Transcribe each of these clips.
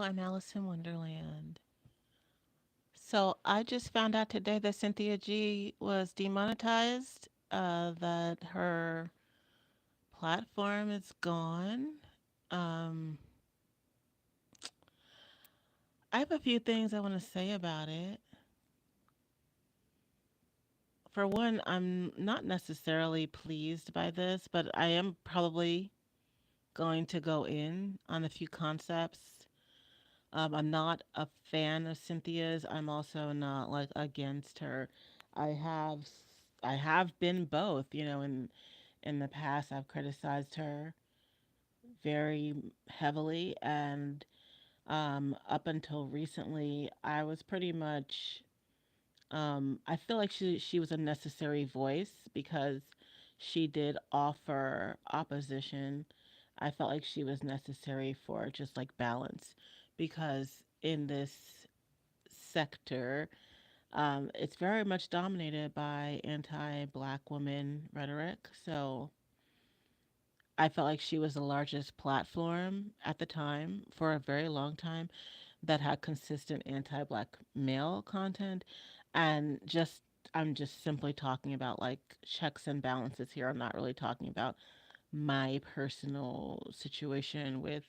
I'm Alice in Wonderland. So I just found out today that Cynthia G was demonetized, that her platform is gone. Um, I have a few things I want to say about it. For one, I'm not necessarily pleased by this, but I am probably going to go in on a few concepts. I'm not a fan of Cynthia's. I'm also not like against her. I have I have been both, in the past I've criticized her very heavily, and up until recently I was pretty much I feel like she was a necessary voice because she did offer opposition. I felt like she was necessary for just like balance because in this sector, it's very much dominated by anti-black woman rhetoric. So I felt like she was the largest platform at the time for a very long time that had consistent anti-black male content. And just I'm just simply talking about like checks and balances here. I'm not really talking about my personal situation with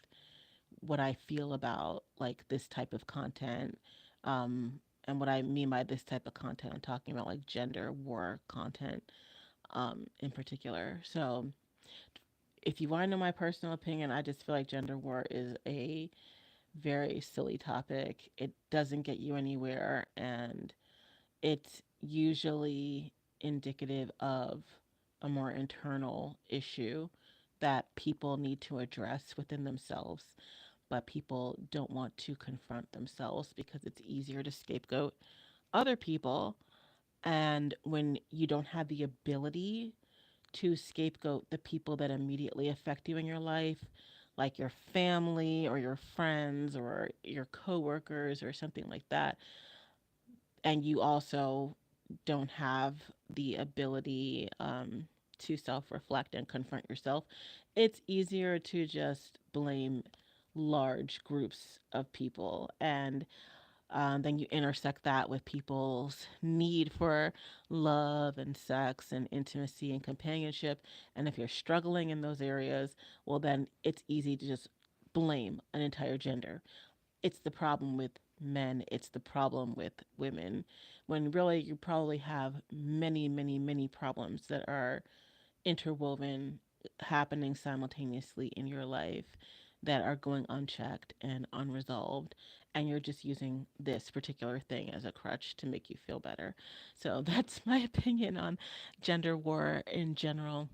what I feel about like this type of content. And what I mean by this type of content, I'm talking about like gender war content in particular. So if you want to know my personal opinion, I just feel like gender war is a very silly topic. It doesn't get you anywhere, and it's usually indicative of a more internal issue that people need to address within themselves, but people don't want to confront themselves because it's easier to scapegoat other people. And when you don't have the ability to scapegoat the people that immediately affect you in your life, like your family or your friends or your coworkers or something like that, and you also don't have the ability to self reflect and confront yourself, it's easier to just blame large groups of people. And then you intersect that with people's need for love and sex and intimacy and companionship. And if you're struggling in those areas, well, then it's easy to just blame an entire gender. It's the problem with men, it's the problem with women, when really you probably have many, many, many problems that are interwoven, happening simultaneously in your life that are going unchecked and unresolved, and you're just using this particular thing as a crutch to make you feel better. So that's my opinion on gender war in general.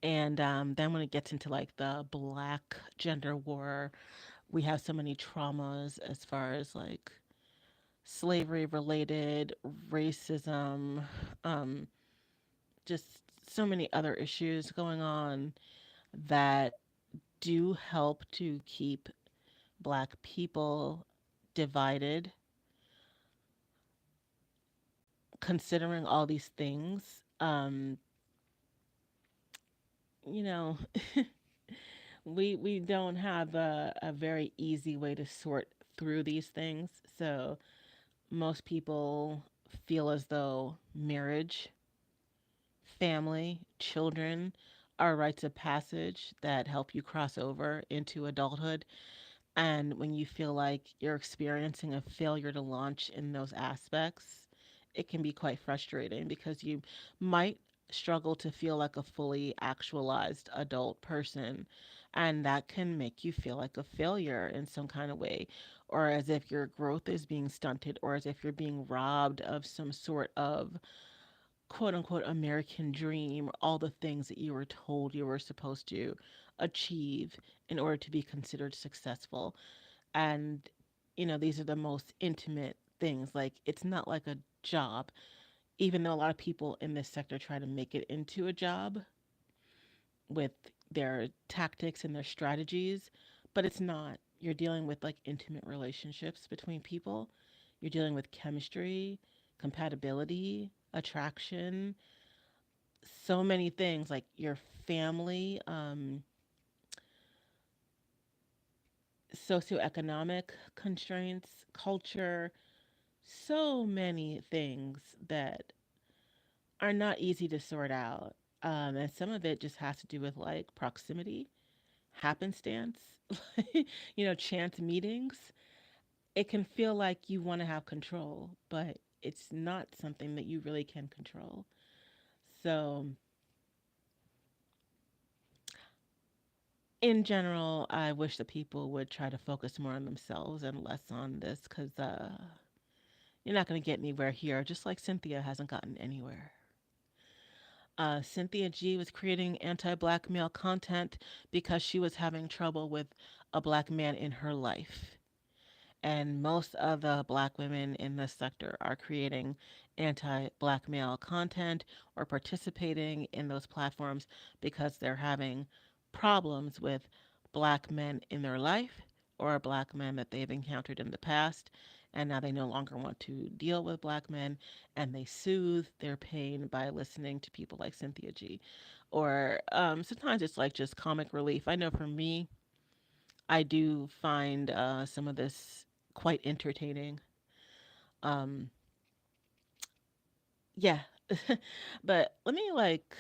And then when it gets into like the black gender war, we have so many traumas as far as like slavery related, racism, um, just so many other issues going on that do help to keep black people divided. Considering all these things, you know, we don't have a very easy way to sort through these things. So most people feel as though marriage, family, children are rites of passage that help you cross over into adulthood. And when you feel like you're experiencing a failure to launch in those aspects, it can be quite frustrating because you might struggle to feel like a fully actualized adult person. And that can make you feel like a failure in some kind of way, or as if your growth is being stunted, or as if you're being robbed of some sort of quote unquote American dream, all the things that you were told you were supposed to achieve in order to be considered successful. And, these are the most intimate things. Like, it's not like a job, even though a lot of people in this sector try to make it into a job with their tactics and their strategies, but it's not. You're dealing with like intimate relationships between people, you're dealing with chemistry, compatibility, attraction, so many things like your family. socioeconomic constraints, culture, so many things that are not easy to sort out. And some of it just has to do with like proximity, happenstance, chance meetings. It can feel like you want to have control, but it's not something that you really can control. So, in general, I wish that people would try to focus more on themselves and less on this because you're not going to get anywhere here, just like Cynthia hasn't gotten anywhere. Cynthia G was creating anti black male content because she was having trouble with a black man in her life. And most of the black women in this sector are creating anti black male content or participating in those platforms because they're having problems with black men in their life or black men that they've encountered in the past. And now they no longer want to deal with black men and they soothe their pain by listening to people like Cynthia G. Or sometimes it's like just comic relief. I know for me, I do find some of this quite entertaining. Um, yeah, but let me like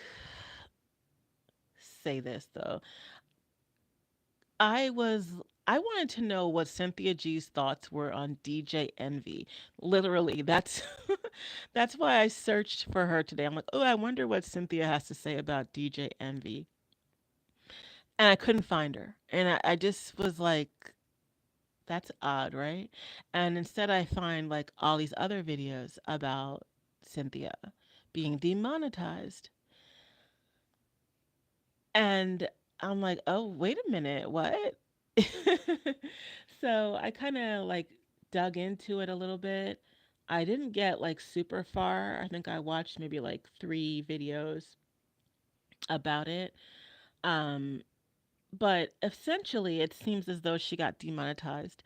say this though. I was I wanted to know what Cynthia G's thoughts were on DJ Envy. Literally, that's that's why I searched for her today. I'm like, oh, I wonder what Cynthia has to say about DJ Envy, and I couldn't find her. And I just was like, that's odd, right? And instead, I find like all these other videos about Cynthia being demonetized. And I'm like, oh, wait a minute, what? So I kind of like dug into it a little bit. I didn't get like super far. I think I watched maybe like 3 videos about it. Um, but essentially, it seems as though she got demonetized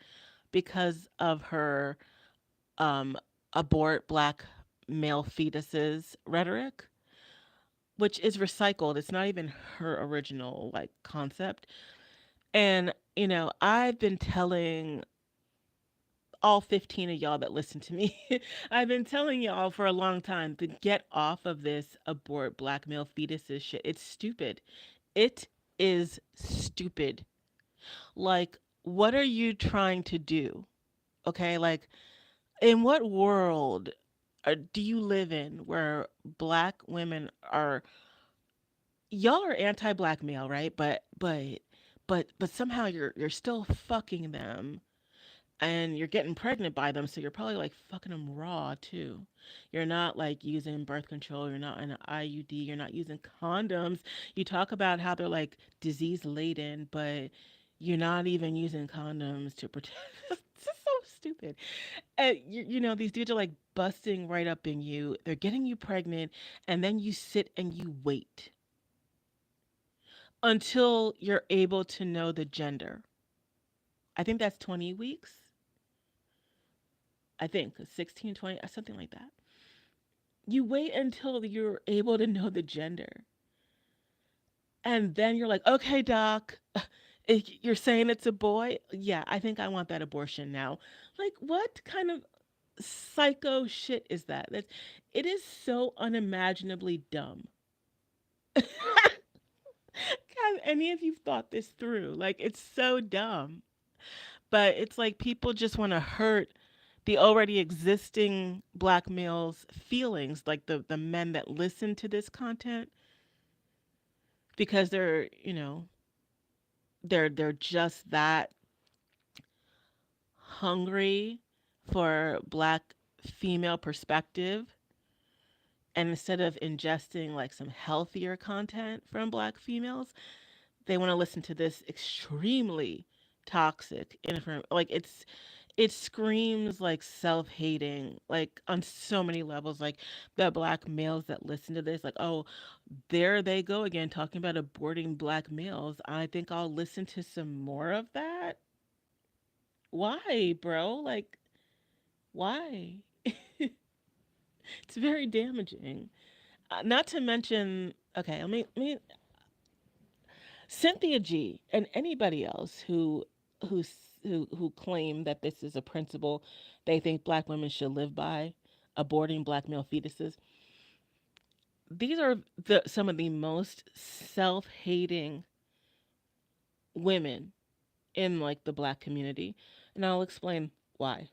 because of her um, abort black male fetuses rhetoric, which is recycled. It's not even her original like concept. And I've been telling all 15 of y'all that listen to me, I've been telling y'all for a long time to get off of this abort black male fetuses shit. It's stupid. It is stupid. Like, what are you trying to do? Okay, like in what world do you live in where black women are y'all are anti-black male, right? But somehow you're still fucking them and you're getting pregnant by them, so you're probably like fucking them raw too. You're not like using birth control, you're not an IUD, you're not using condoms. You talk about how they're like disease laden, but you're not even using condoms to protect. It's just so stupid. And these dudes are like busting right up in you. They're getting you pregnant, and then you sit and you wait until you're able to know the gender. I think that's 20 weeks. I think 16, 20, something like that. You wait until you're able to know the gender. And then you're like, okay, doc, you're saying it's a boy? Yeah, I think I want that abortion now. Like, what kind of psycho shit is that? It is so unimaginably dumb. Have any of you thought this through? Like, it's so dumb. But it's like people just want to hurt the already existing black males' feelings, like the men that listen to this content, because they're just that hungry for black female perspective, and instead of ingesting like some healthier content from black females, they want to listen to this extremely toxic like it screams like self-hating like on so many levels, like the black males that listen to this, like, oh, there they go again talking about aborting black males. I think I'll listen to some more of that. Why, bro? Like, why? It's very damaging. Not to mention, okay, Cynthia G and anybody else who who claim that this is a principle they think black women should live by, aborting black male fetuses. These are some of the most self-hating women in like the black community, and I'll explain why.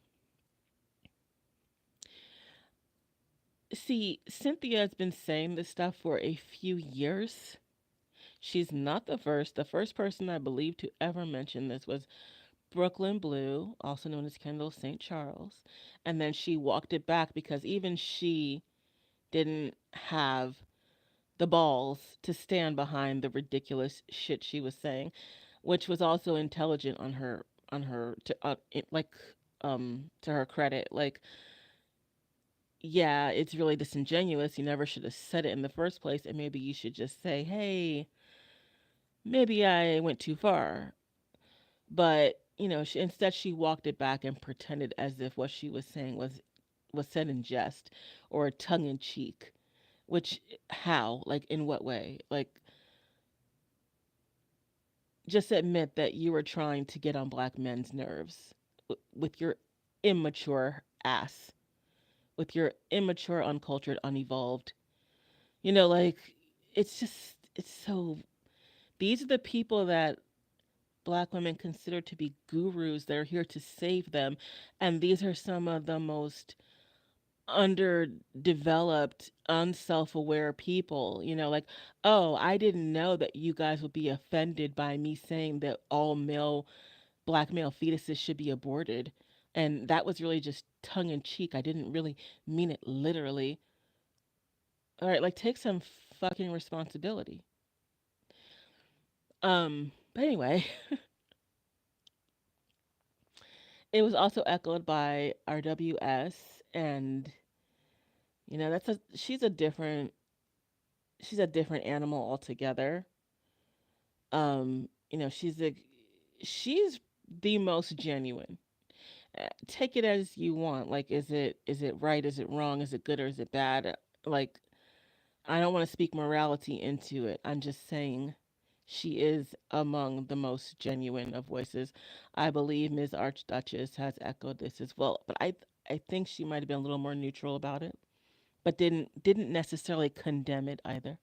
See, Cynthia has been saying this stuff for a few years. She's not the first. The first person I believe to ever mention this was Brooklyn Blue, also known as Kendall St. Charles. And then she walked it back because even she didn't have the balls to stand behind the ridiculous shit she was saying, which was also intelligent on her to to her credit. Like, yeah, it's really disingenuous. You never should have said it in the first place, and maybe you should just say, "Hey, maybe I went too far." But instead she walked it back and pretended as if what she was saying was said in jest or tongue in cheek. Which how? Like in what way? Like just admit that you were trying to get on black men's nerves with your immature ass, with your immature, uncultured, unevolved. Like it's so. These are the people that black women consider to be gurus that are here to save them, and these are some of the most underdeveloped, unself-aware people. Like, oh, I didn't know that you guys would be offended by me saying that all black male fetuses should be aborted, and that was really just tongue in cheek. I didn't really mean it literally. All right, like take some fucking responsibility. But anyway, it was also echoed by RWS, and that's a she's a different animal altogether. She's the most genuine. Take it as you want. Like, is it right? Is it wrong? Is it good or is it bad? Like, I don't want to speak morality into it. I'm just saying she is among the most genuine of voices. I believe Ms. Archduchess has echoed this as well, but I think she might have been a little more neutral about it, but didn't necessarily condemn it either.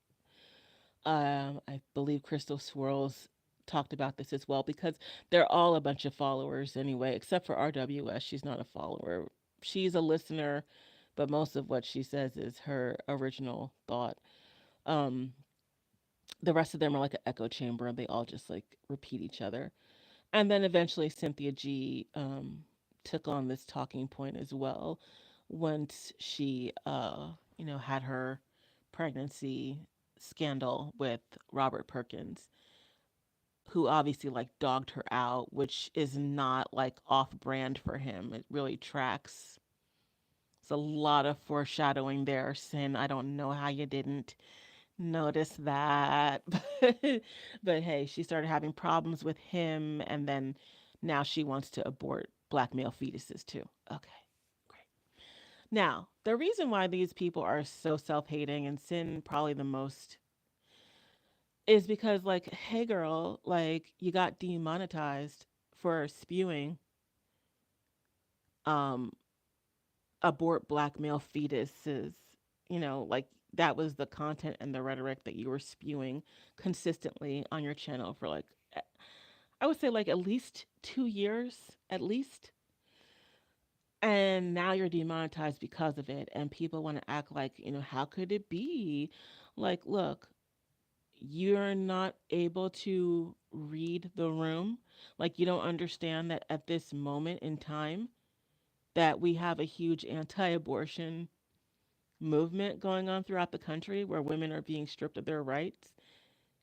I believe Crystal Swirls talked about this as well because they're all a bunch of followers anyway, except for RWS. She's not a follower. She's a listener, but most of what she says is her original thought. Um, the rest of them are like an echo chamber. They all just like repeat each other. And then eventually Cynthia G took on this talking point as well once she, had her pregnancy scandal with Robert Perkins, who obviously like dogged her out, which is not like off brand for him. It really tracks. It's a lot of foreshadowing there, Sin. I don't know how you didn't notice that. But hey, she started having problems with him, and then now she wants to abort black male fetuses too. Okay, great. Now, the reason why these people are so self hating and Sin probably the most is because, like, hey, girl, like, you got demonetized for spewing um, abort black male fetuses. Like, that was the content and the rhetoric that you were spewing consistently on your channel for, like, I would say, like, at least 2 years, at least. And now you're demonetized because of it. And people want to act like, how could it be? Like, look, you're not able to read the room. Like, you don't understand that at this moment in time that we have a huge anti-abortion movement going on throughout the country where women are being stripped of their rights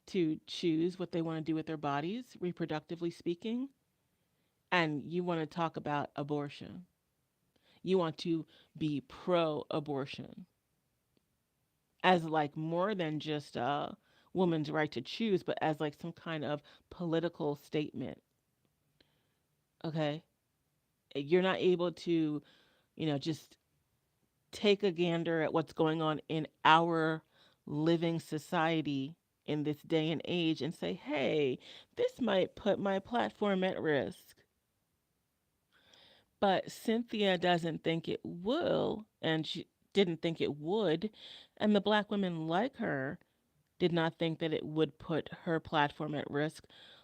to choose what they want to do with their bodies, reproductively speaking. And you want to talk about abortion. You want to be pro-abortion as like more than just a woman's right to choose, but as like some kind of political statement. Okay, you're not able to, just take a gander at what's going on in our living society in this day and age and say, hey, this might put my platform at risk. But Cynthia doesn't think it will, and she didn't think it would. And the black women like her did not think that it would put her platform at risk.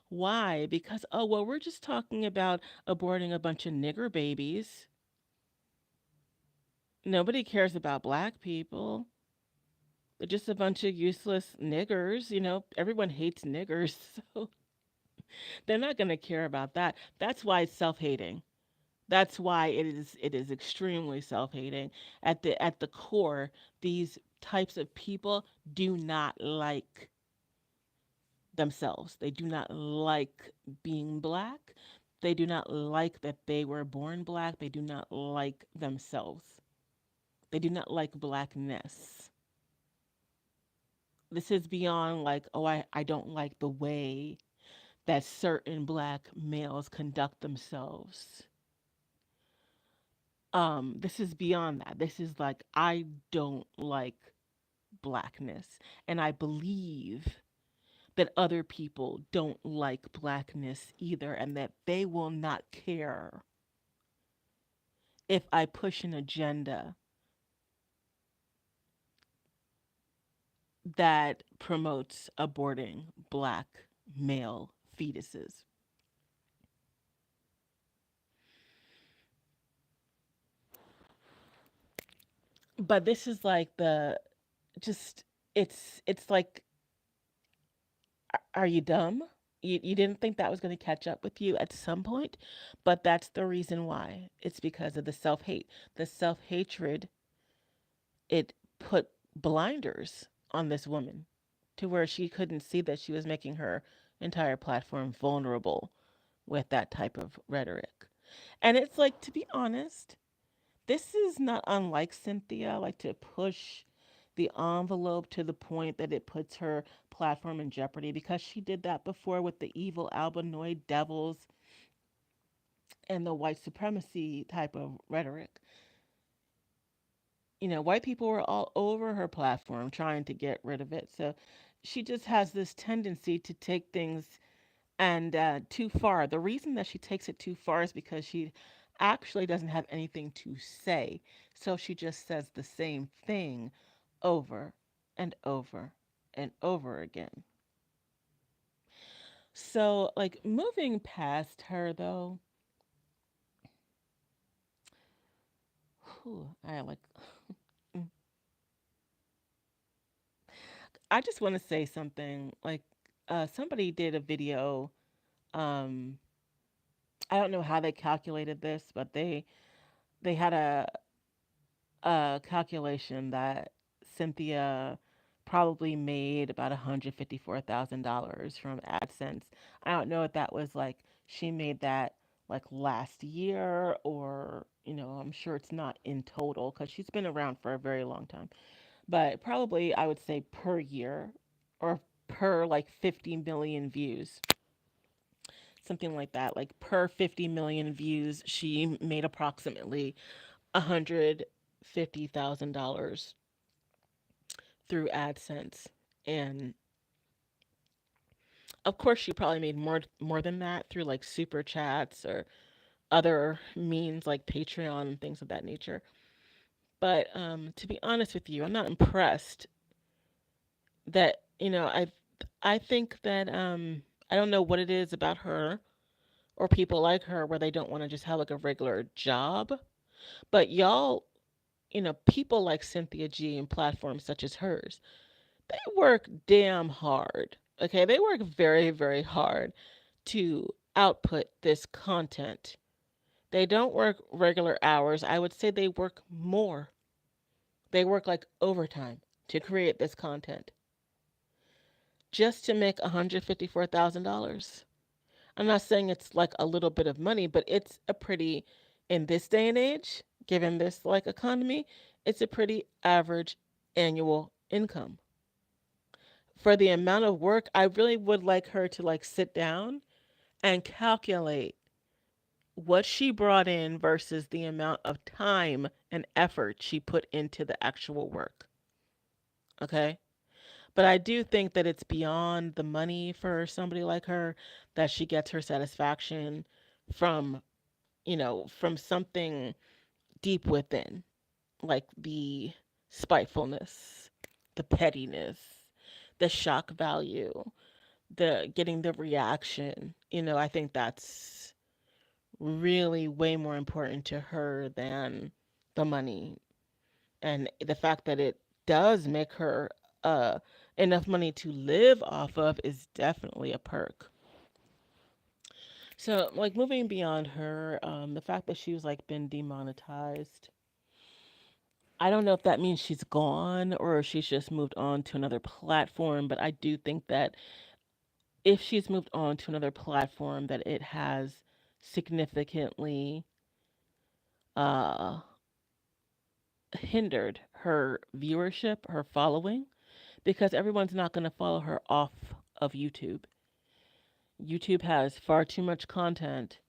Why? Because, oh, well, we're just talking about aborting a bunch of nigger babies. Nobody cares about black people. They're just a bunch of useless niggers. Everyone hates niggers. So they're not going to care about that. That's why it's self-hating. That's why it is extremely self-hating. At the core, these types of people do not like themselves. They do not like being black. They do not like that they were born black. They do not like themselves. They do not like blackness. This is beyond like, oh, I don't like the way that certain black males conduct themselves. This is beyond that. This is like, I don't like blackness. And I believe that other people don't like blackness either, and that they will not care if I push an agenda that promotes aborting black male fetuses. But this is like the just it's like, are you dumb? You didn't think that was going to catch up with you at some point, but that's the reason why. It's because of the self-hate. The self-hatred, it put blinders on this woman to where she couldn't see that she was making her entire platform vulnerable with that type of rhetoric. And it's like, to be honest, this is not unlike Cynthia, like to push the envelope to the point that it puts her platform in jeopardy, because she did that before with the evil albinoid devils and the white supremacy type of rhetoric. White people were all over her platform trying to get rid of it. So she just has this tendency to take things and too far. The reason that she takes it too far is because she actually doesn't have anything to say. So she just says the same thing over and over and over again. So, like, moving past her, though, whew, I like, I just want to say something. Like, somebody did a video. Um, I don't know how they calculated this, but they had a calculation that Cynthia probably made about $154,000 from AdSense. I don't know if that was like she made that like last year, or I'm sure it's not in total because she's been around for a very long time. But probably I would say per year, or per like 50 million views, something like that. Like per 50 million views, she made approximately $150,000 through AdSense. And of course, she probably made more than that through like super chats or other means like Patreon and things of that nature. But to be honest with you, I'm not impressed that I think that I don't know what it is about her or people like her where they don't want to just have like a regular job. But y'all, people like Cynthia G and platforms such as hers, they work damn hard. Okay, they work very, very hard to output this content. They don't work regular hours. I would say they work more. They work like overtime to create this content just to make $154,000. I'm not saying it's like a little bit of money, but it's a pretty, in this day and age, given this like economy, it's a pretty average annual income. For the amount of work, I really would like her to like sit down and calculate what she brought in versus the amount of time and effort she put into the actual work. Okay? But I do think that it's beyond the money for somebody like her, that she gets her satisfaction from from something deep within, like the spitefulness, the pettiness, the shock value, the getting the reaction. I think that's really way more important to her than the money. And the fact that it does make her uh enough money to live off of is definitely a perk. So, like, moving beyond her, the fact that she was like been demonetized, I don't know if that means she's gone or if she's just moved on to another platform, but I do think that if she's moved on to another platform, that it has significantly uh hindered her viewership, her following, because everyone's not going to follow her off of YouTube. YouTube has far too much content,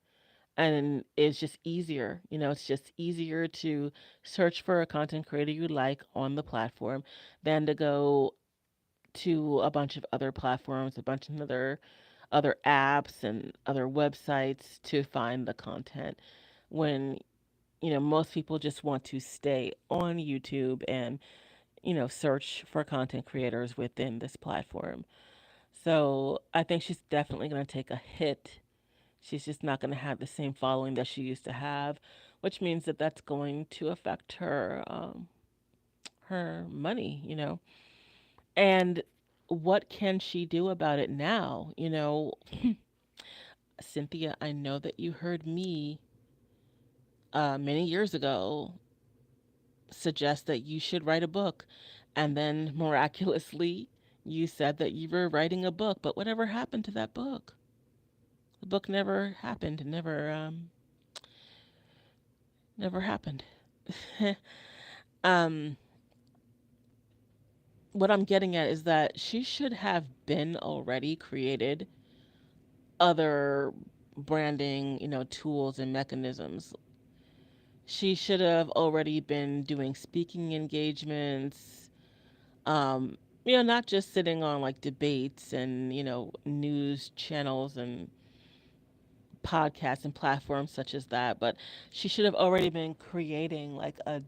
and it's just easier. It's just easier to search for a content creator you like on the platform than to go to a bunch of other platforms, a bunch of other apps and other websites to find the content when most people just want to stay on YouTube and search for content creators within this platform. So I think she's definitely going to take a hit. She's just not going to have the same following that she used to have, which means that that's going to affect her money. And what can she do about it now? Cynthia, I know that you heard me many years ago suggest that you should write a book, and then miraculously you said that you were writing a book, but whatever happened to that book? The book never happened, never happened. um, what I'm getting at is that she should have been already created other branding, tools and mechanisms. She should have already been doing speaking engagements, um, not just sitting on like debates and, news channels and podcasts and platforms such as that, but she should have already been creating like a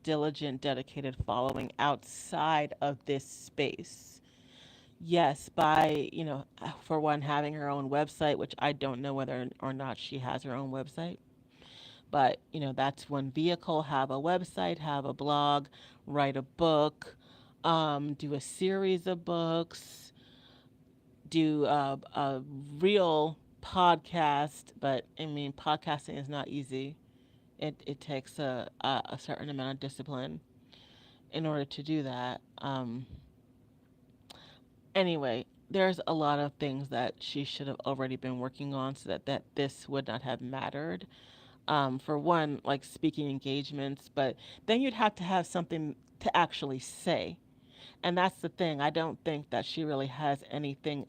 diligent, dedicated following outside of this space. Yes, by, for one, having her own website, which I don't know whether or not she has her own website. But, that's one vehicle. Have a website, have a blog, write a book, do a series of books, do a real podcast. But I mean, podcasting is not easy. It takes a certain amount of discipline in order to do that. Anyway, there's a lot of things that she should have already been working on so that this would not have mattered. For one, like speaking engagements, but then you'd have to have something to actually say. And that's the thing. I don't think that she really has anything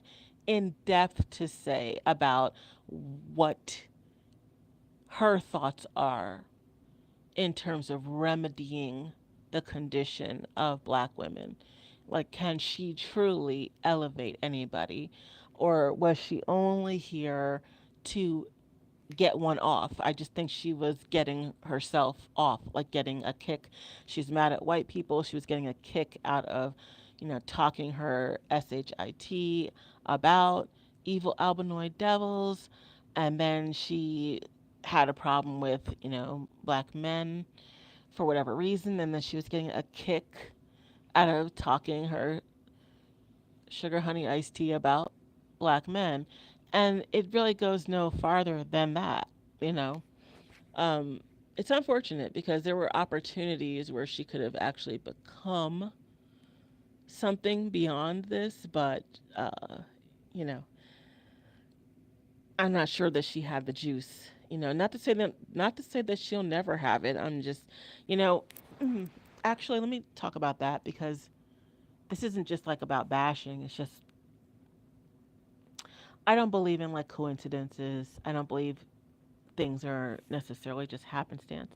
in depth to say about what her thoughts are in terms of remedying the condition of black women. Like, can she truly elevate anybody? Or was she only here to get one off? I just think she was getting herself off, like getting a kick. She's mad at white people. She was getting a kick out of, talking her shit about evil albinoid devils. And then she had a problem with, black men for whatever reason. And then she was getting a kick out of talking her sugar honey iced tea about black men. And it really goes no farther than that, you know. Um, it's unfortunate because there were opportunities where she could have actually become something beyond this, but you know, I'm not sure that she had the juice. Not to say that she'll never have it. I'm just, you know, actually, let me talk about that because this isn't just like about bashing. It's just I don't believe in like coincidences. I don't believe things are necessarily just happenstance.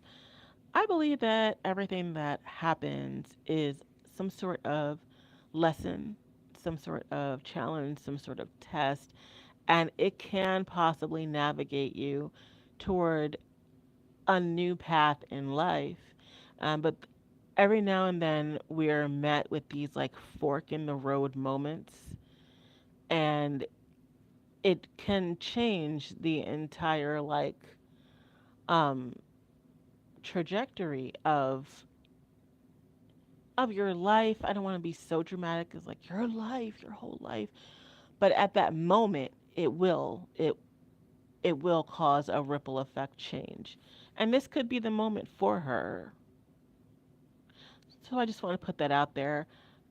I believe that everything that happens is some sort of lesson, some sort of challenge, some sort of test, and it can possibly navigate you toward a new path in life. But every now and then we're met with these like fork in the road moments, and it can change the entire like um trajectory of your life. I don't want to be so dramatic. It's like your life, your whole life. But at that moment, it will cause a ripple effect change. And this could be the moment for her. So I just want to put that out there.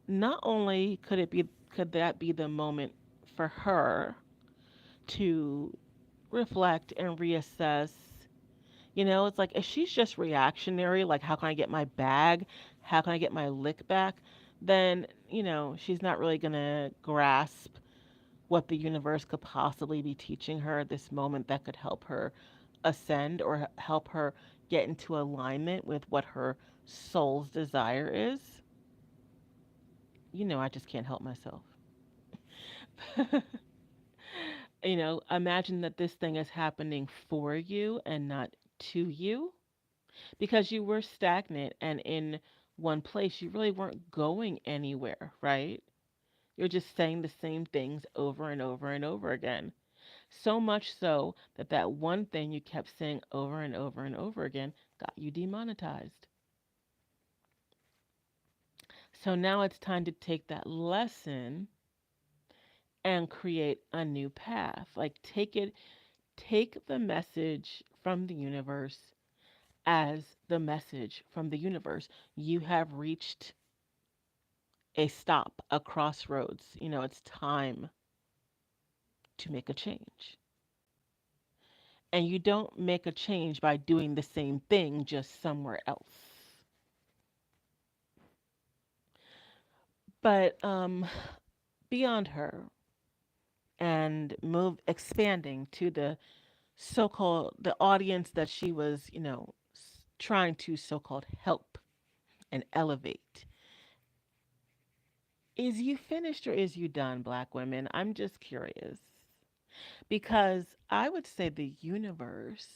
Not only could that be the moment for her to reflect and reassess. You know, it's like if she's just reactionary, like how can I get my bag? How can I get my lick back? Then, she's not really going to grasp what the universe could possibly be teaching her at this moment that could help her ascend or help her get into alignment with what her soul's desire is. I just can't help myself. Imagine that this thing is happening for you and not to you, because you were stagnant and in one place. You really weren't going anywhere, right? You're just saying the same things over and over and over again. So much so that that one thing you kept saying over and over and over again got you demonetized. So now it's time to take that lesson and create a new path. Like take the message from the universe as the message from the universe. You have reached a stop, a crossroads. It's time to make a change. And you don't make a change by doing the same thing just somewhere else. But beyond her, and move expanding to the so-called the audience that she was, trying to so-called help and elevate. Is you finished or is you done, black women? I'm just curious. Because I would say the universe,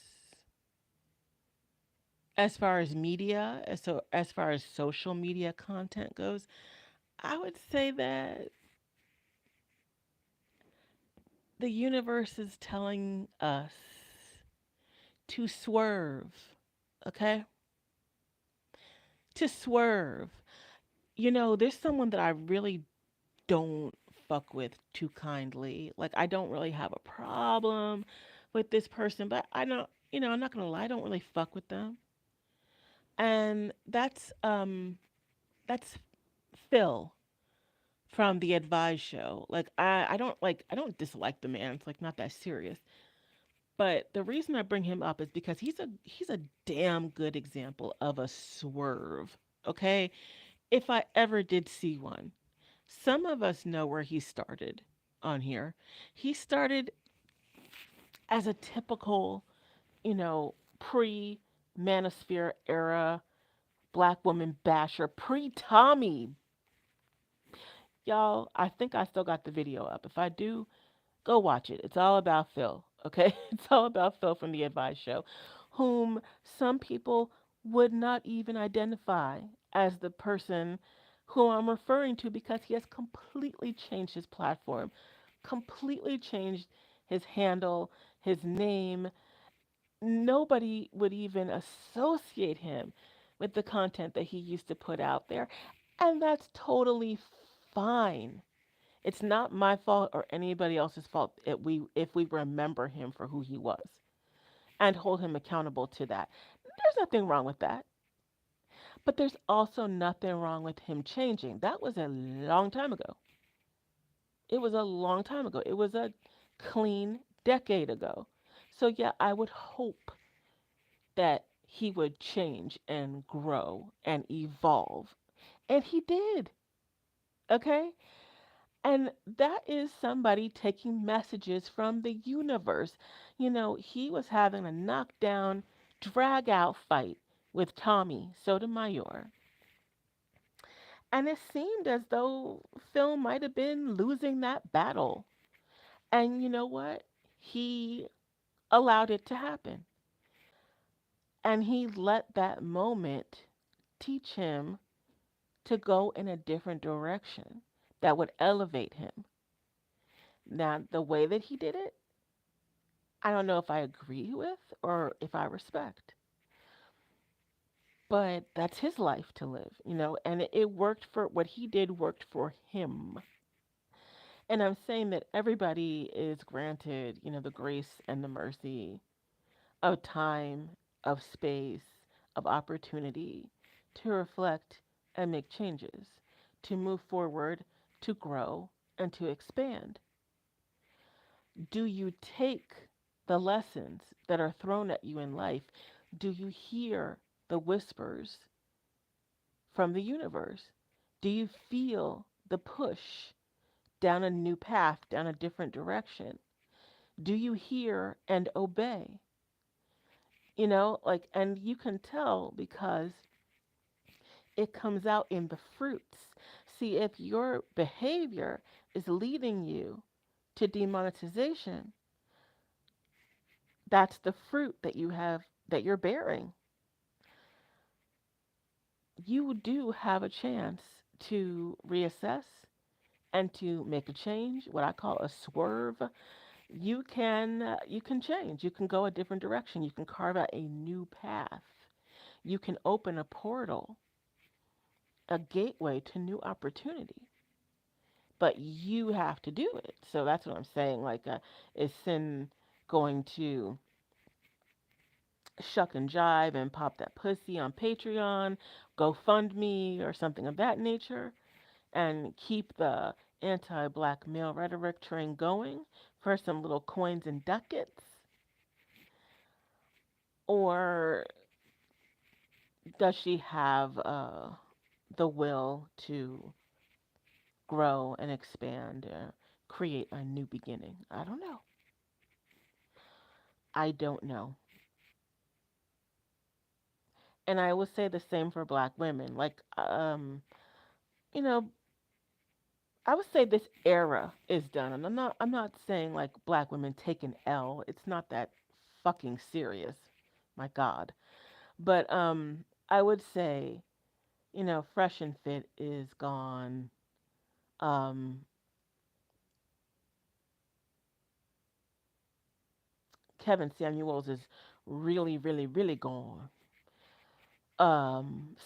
as far as media, as far as social media content goes, I would say that the universe is telling us to swerve, okay? To swerve. There's someone that I really don't fuck with too kindly. Like, I don't really have a problem with this person, but I don't, I'm not gonna lie, I don't really fuck with them. And that's Phil from the Advice Show. Like, I don't dislike the man. It's like not that serious. But the reason I bring him up is because he's a damn good example of a swerve. Okay? If I ever did see one. Some of us know where he started on here. He started as a typical, pre manosphere era black woman basher, pre Tommy. Y'all, I think I still got the video up. If I do, go watch it. It's all about Phil, okay? It's all about Phil from the Advice Show, whom some people would not even identify as the person who I'm referring to, because he has completely changed his platform, completely changed his handle, his name. Nobody would even associate him with the content that he used to put out there. And that's totally fine. It's not my fault or anybody else's fault if we remember him for who he was and hold him accountable to that. There's nothing wrong with that. But there's also nothing wrong with him changing. That was a long time ago. It was a long time ago. It was a clean decade ago. So yeah, I would hope that he would change and grow and evolve. And he did. Okay? And that is somebody taking messages from the universe. He was having a knockdown, drag out fight with Tommy Sotomayor. And it seemed as though Phil might have been losing that battle. And you know what? He allowed it to happen. And he let that moment teach him to go in a different direction that would elevate him. Now, the way that he did it, I don't know if I agree with or if I respect, but that's his life to live, and it worked for what he did, worked for him. And I'm saying that everybody is granted, the grace and the mercy of time, of space, of opportunity to reflect and make changes, to move forward, to grow, and to expand. Do you take the lessons that are thrown at you in life? Do you hear the whispers from the universe? Do you feel the push down a new path, down a different direction? Do you hear and obey? And you can tell because it comes out in the fruits. See, if your behavior is leading you to demonetization, that's the fruit that you're bearing. You do have a chance to reassess and to make a change, what I call a swerve. You can change. You can go a different direction. You can carve out a new path. You can open a portal, a gateway to new opportunity. But you have to do it. So that's what I'm saying. Is sin going to shuck and jive and pop that pussy on Patreon, GoFundMe, or something of that nature, and keep the anti-black male rhetoric train going for some little coins and ducats? Or does she have the will to grow and expand, create a new beginning? I don't know. I don't know. And I will say the same for black women. You know, I would say this era is done, and I'm not saying like black women take an L. It's not that fucking serious. My God. But I would say, Fresh and Fit is gone. Um, Kevin Samuels is really, really, really gone.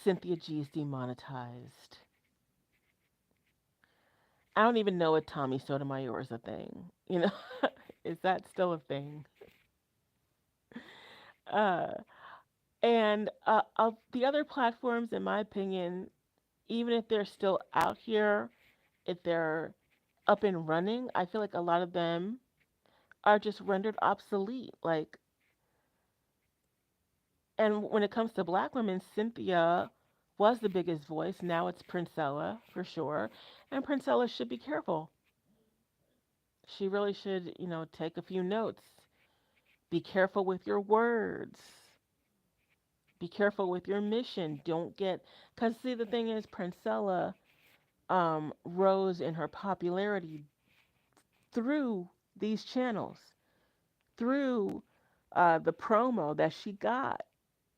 Cynthia G is demonetized. I don't even know if Tommy Sotomayor is a thing. Is that still a thing? Uh, and the other platforms, in my opinion, even if they're still out here, if they're up and running, I feel like a lot of them are just rendered obsolete. And when it comes to black women, Cynthia was the biggest voice. Now it's Princella for sure, and Princella should be careful. She really should, take a few notes. Be careful with your words. Be careful with your mission. Don't get, because see, the thing is, Princella rose in her popularity through these channels, through the promo that she got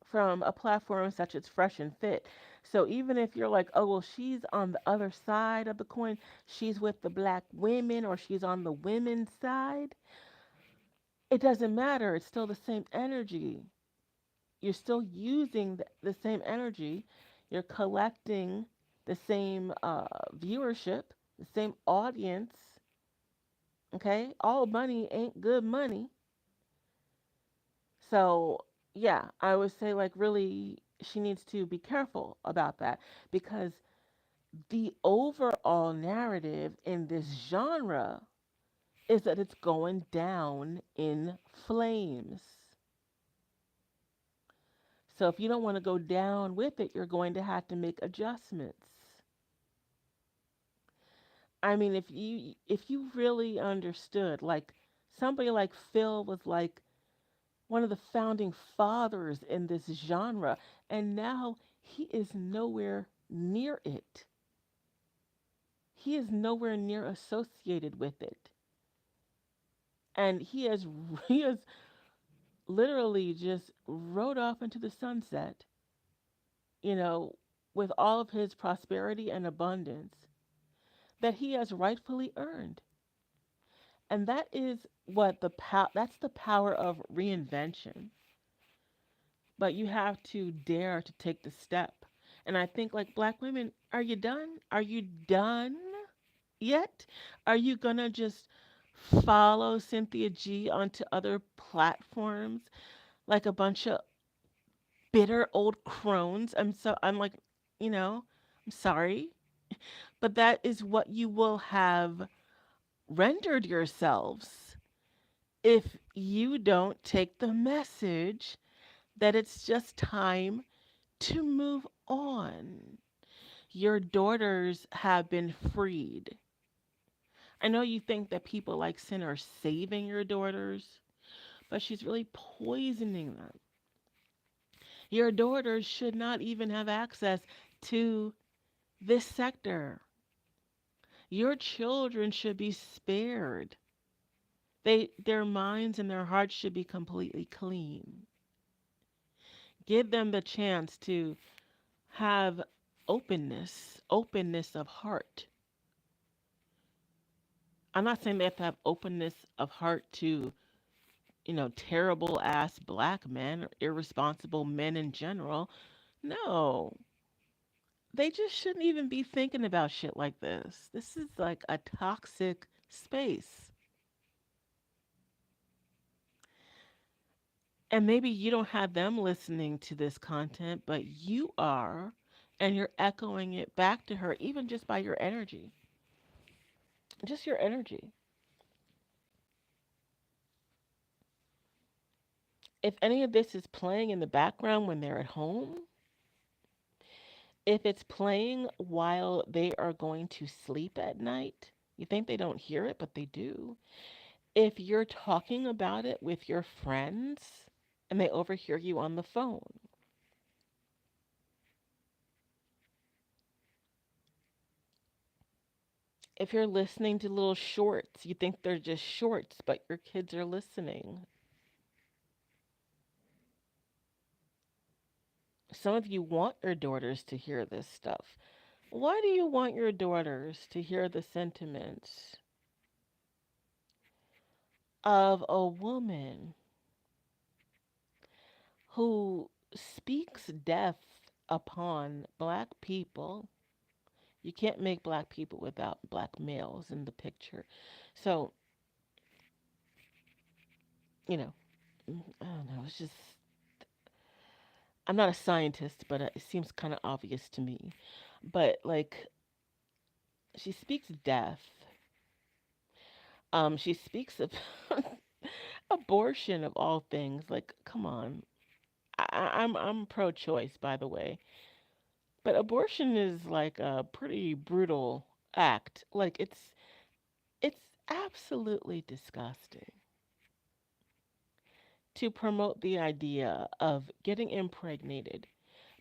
from a platform such as Fresh and Fit. So even if you're like, oh, well, she's on the other side of the coin, she's with the black women or she's on the women's side, it doesn't matter. It's still the same energy. You're still using the same energy. You're collecting the same viewership, the same audience. Okay? All money ain't good money. So, yeah, I would say, like, really, she needs to be careful about that because the overall narrative in this genre is that it's going down in flames. So, if you don't want to go down with it, you're going to have to make adjustments. I mean, if you really understood, like somebody like Phil was like one of the founding fathers in this genre, and now he is nowhere near it. He is nowhere near associated with it, and he has he has literally just rode off into the sunset, you know, with all of his prosperity and abundance that he has rightfully earned. And that is what that's the power of reinvention. But you have to dare to take the step. And I think, like, black women, are you done? Are you done yet? Are you going to just follow Cynthia G onto other platforms like a bunch of bitter old crones? I'm like, you know, I'm sorry, but that is what you will have rendered yourselves if you don't take the message that it's just time to move on. Your daughters have been freed. I know you think that people like Sin are saving your daughters, but she's really poisoning them. Your daughters should not even have access to this sector. Your children should be spared. Their minds and their hearts should be completely clean. Give them the chance to have openness of heart. I'm not saying they have to have openness of heart to, terrible ass black men or irresponsible men in general. No, they just shouldn't even be thinking about shit like this. This is like a toxic space. And maybe you don't have them listening to this content, but you are, and you're echoing it back to her, even just by your energy. Just your energy. If any of this is playing in the background when they're at home, if it's playing while they are going to sleep at night, you think they don't hear it, but they do. If you're talking about it with your friends and they overhear you on the phone, if you're listening to little shorts, you think they're just shorts, but your kids are listening. Some of you want your daughters to hear this stuff. Why do you want your daughters to hear the sentiments of a woman who speaks death upon black people? You can't make black people without black males in the picture. So, you know, I don't know. It's just, I'm not a scientist, but it seems kind of obvious to me. But, like, she speaks death. She speaks of abortion of all things. Like, come on. I'm pro-choice, by the way, but abortion is like a pretty brutal act. Like, it's absolutely disgusting to promote the idea of getting impregnated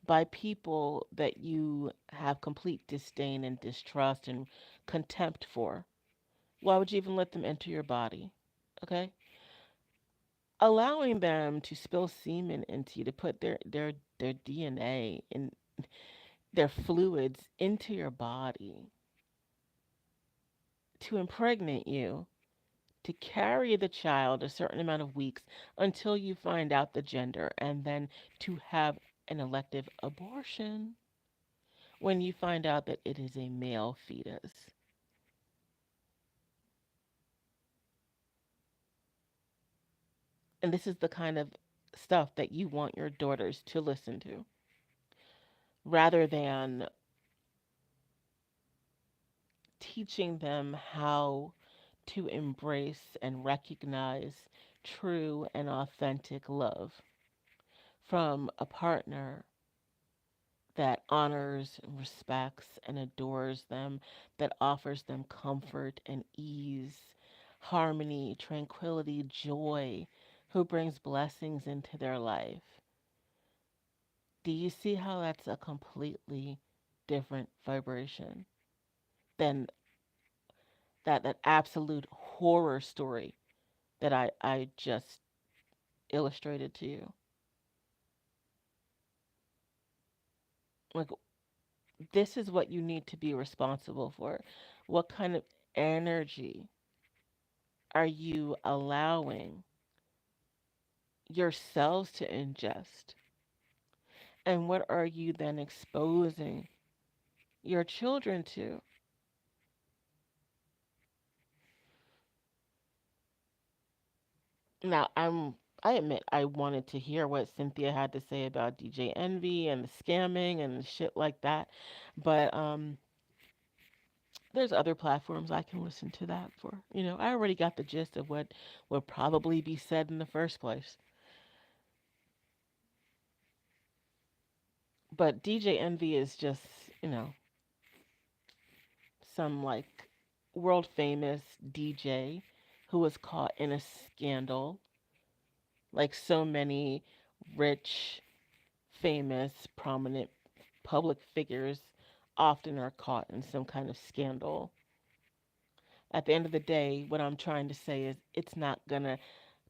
by people that you have complete disdain and distrust and contempt for. Why would you even let them enter your body? Okay? Allowing them to spill semen into you, to put their DNA and their fluids into your body, to impregnate you, to carry the child a certain amount of weeks until you find out the gender, and then to have an elective abortion when you find out that it is a male fetus. And this is the kind of stuff that you want your daughters to listen to rather than teaching them how to embrace and recognize true and authentic love from a partner that honors, respects, and adores them, that offers them comfort and ease, harmony, tranquility, joy, who brings blessings into their life. Do you see how that's a completely different vibration than that absolute horror story that I just illustrated to you? Like, this is what you need to be responsible for. What kind of energy are you allowing yourselves to ingest? And what are you then exposing your children to? Now, I admit I wanted to hear what Cynthia had to say about DJ Envy and the scamming and shit like that, but there's other platforms I can listen to that for. I already got the gist of what would probably be said in the first place. But DJ Envy is just, you know, some like world famous DJ who was caught in a scandal, like so many rich, famous, prominent public figures often are caught in some kind of scandal. At the end of the day, what I'm trying to say is it's not going to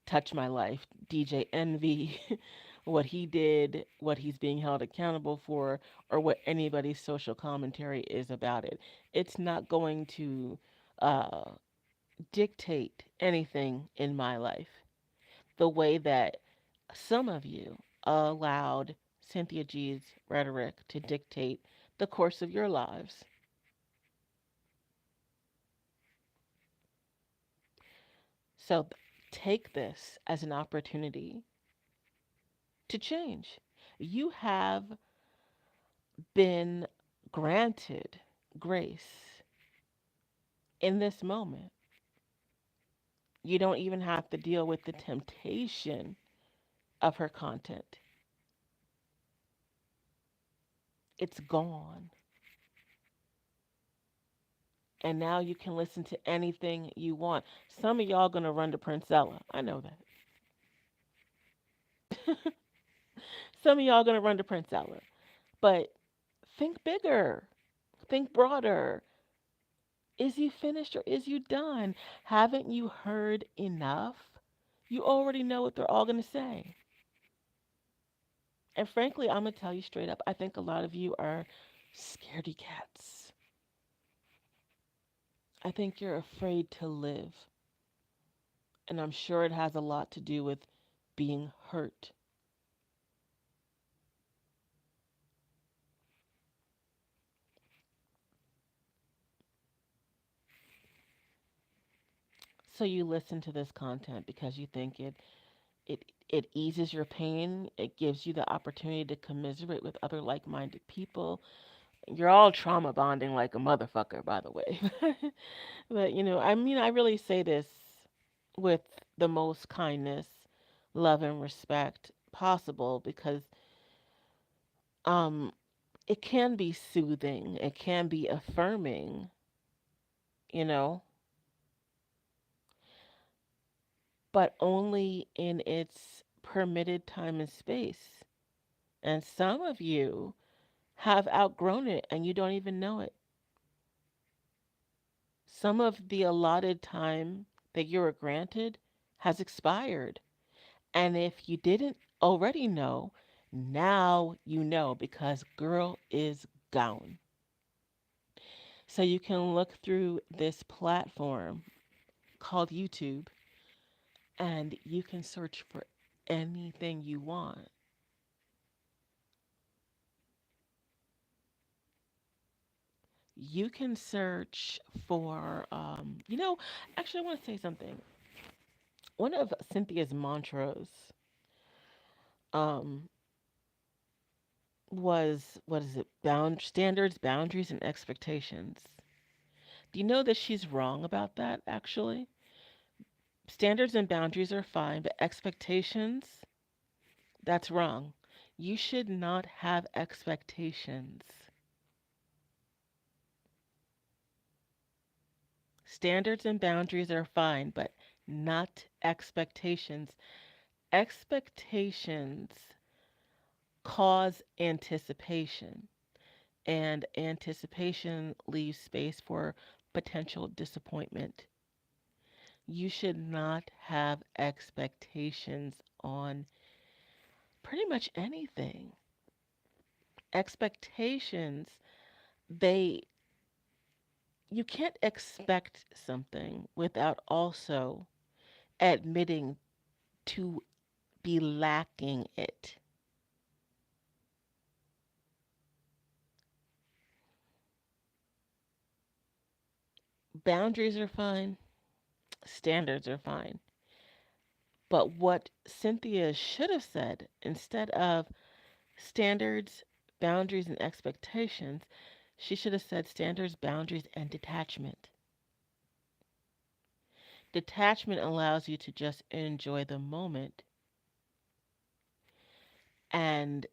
touch my life. DJ Envy, what he did, what he's being held accountable for, or what anybody's social commentary is about it. It's not going to uh, dictate anything in my life the way that some of you allowed Cynthia G's rhetoric to dictate the course of your lives. So take this as an opportunity to change. You have been granted grace in this moment. You don't even have to deal with the temptation of her content. It's gone. And now you can listen to anything you want. Some of y'all gonna run to Princella. I know that. Some of y'all gonna run to Princella. But think bigger. Think broader. Is you finished or is you done? Haven't you heard enough? You already know what they're all gonna say. And frankly, I'm going to tell you straight up, I think a lot of you are scaredy cats. I think you're afraid to live. And I'm sure it has a lot to do with being hurt. So you listen to this content because you think it eases your pain. It gives you the opportunity to commiserate with other like-minded people. You're all trauma bonding like a motherfucker, by the way. But I mean, I really say this with the most kindness, love, and respect possible because um, it can be soothing, it can be affirming, you know, but only in its permitted time and space. And some of you have outgrown it and you don't even know it. Some of the allotted time that you were granted has expired. And if you didn't already know, now you know because girl is gone. So you can look through this platform called YouTube and you can search for anything you want. You can search for, actually, I want to say something. One of Cynthia's mantras um, was, what is it, standards, boundaries, and expectations. Do you know that she's wrong about that, actually? Standards and boundaries are fine, but expectations, that's wrong. You should not have expectations. Standards and boundaries are fine, but not expectations. Expectations cause anticipation, and anticipation leaves space for potential disappointment. You should not have expectations on pretty much anything. Expectations, they you can't expect something without also admitting to be lacking it. Boundaries are fine, standards are fine. But what Cynthia should have said instead of standards, boundaries, and expectations, she should have said standards, boundaries, and detachment. Detachment allows you to just enjoy the moment, and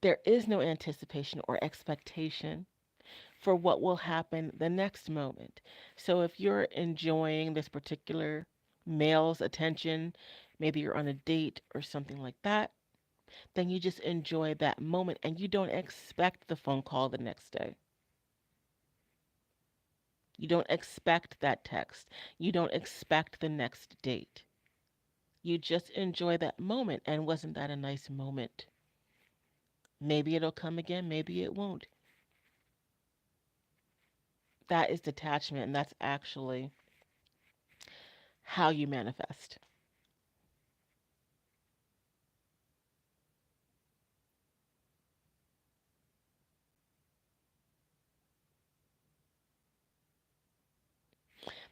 there is no anticipation or expectation for what will happen the next moment. So if you're enjoying this particular male's attention, maybe you're on a date or something like that, then you just enjoy that moment and you don't expect the phone call the next day. You don't expect that text. You don't expect the next date. You just enjoy that moment. And wasn't that a nice moment? Maybe it'll come again, maybe it won't. That is detachment, and that's actually how you manifest.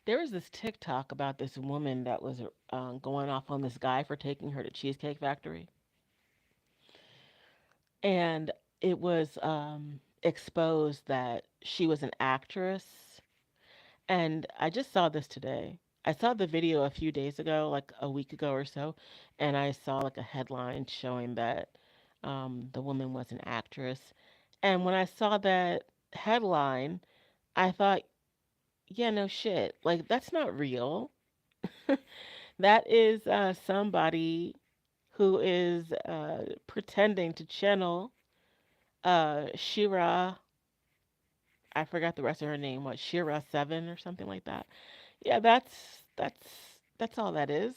There was this TikTok about this woman that was going off on this guy for taking her to Cheesecake Factory. And it was exposed that she was an actress. And I just saw this today. I saw the video a few days ago, like a week ago or so, and I saw like a headline showing that the woman was an actress. And when I saw that headline, I thought, yeah, no shit. Like, that's not real. That is somebody who is pretending to channel Shira. I forgot the rest of her name. What, Shira Seven or something like that? Yeah, that's all that is.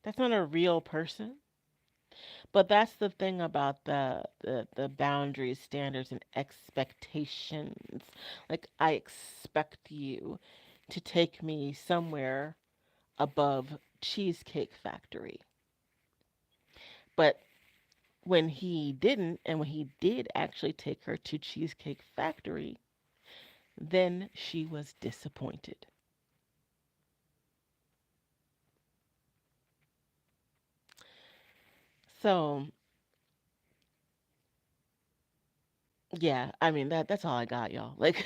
That's not a real person. But that's the thing about the boundaries, standards, and expectations. Like, I expect you to take me somewhere above Cheesecake Factory. But when he didn't, and when he did actually take her to Cheesecake Factory, then she was disappointed. So, yeah, I mean that's all I got, y'all. Like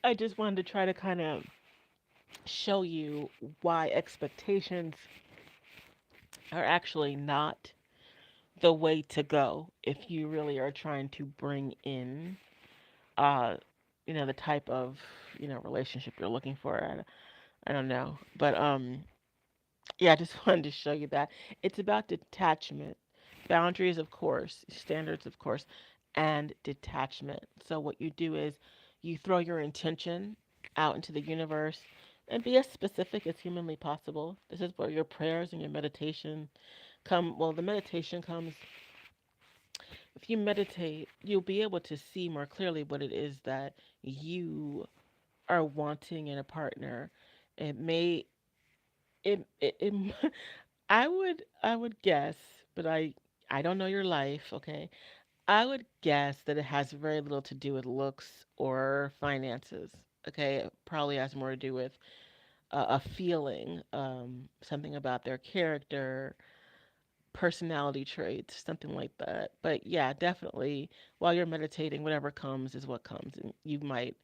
I just wanted to try to kind of show you why expectations are actually not the way to go if you really are trying to bring in uh the type of relationship you're looking for. I don't know, but yeah, I just wanted to show you that it's about detachment, boundaries, of course, standards, of course, and detachment. So what you do is you throw your intention out into the universe and be as specific as humanly possible. This is where your prayers and your meditation come. Well, the meditation comes if you meditate, you'll be able to see more clearly what it is that you are wanting in a partner. It may it I would guess, but I don't know your life, okay? I would guess that it has very little to do with looks or finances. Okay, it probably has more to do with a feeling, something about their character, personality traits, something like that. But yeah, definitely, while you're meditating, whatever comes is what comes, and you might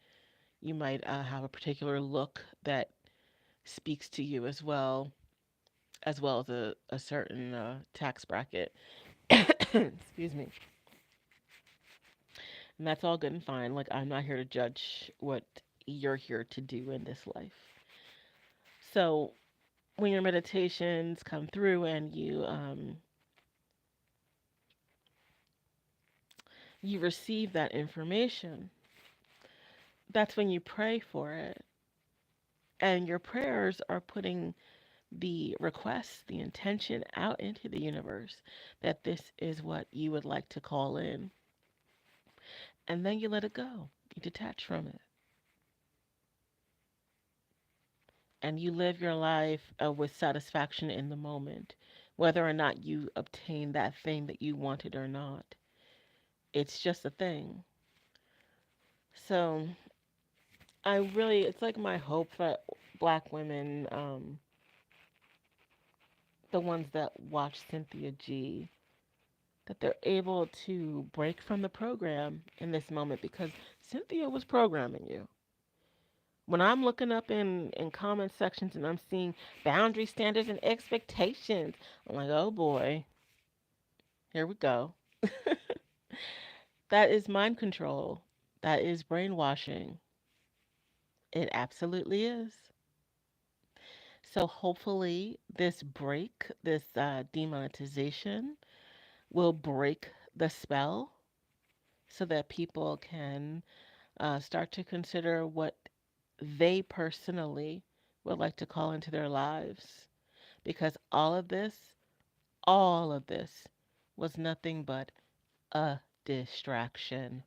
have a particular look that speaks to you as well as a certain tax bracket. Excuse me. And that's all good and fine. Like, I'm not here to judge what you're here to do in this life. So, when your meditations come through and you receive that information, that's when you pray for it. And your prayers are putting the request, the intention out into the universe that this is what you would like to call in. And then you let it go. You detach from it. And you live your life with satisfaction in the moment, whether or not you obtain that thing that you wanted or not. It's just a thing. So it's like my hope that black women, the ones that watch Cynthia G, that they're able to break from the program in this moment because Cynthia was programming you. When I'm looking up in comment sections and I'm seeing boundary standards and expectations, I'm like, oh boy, here we go. That is mind control. That is brainwashing. It absolutely is. So hopefully, this break, this demonetization, will break the spell so that people can start to consider what they personally would like to call into their lives. Because all of this was nothing but a distraction.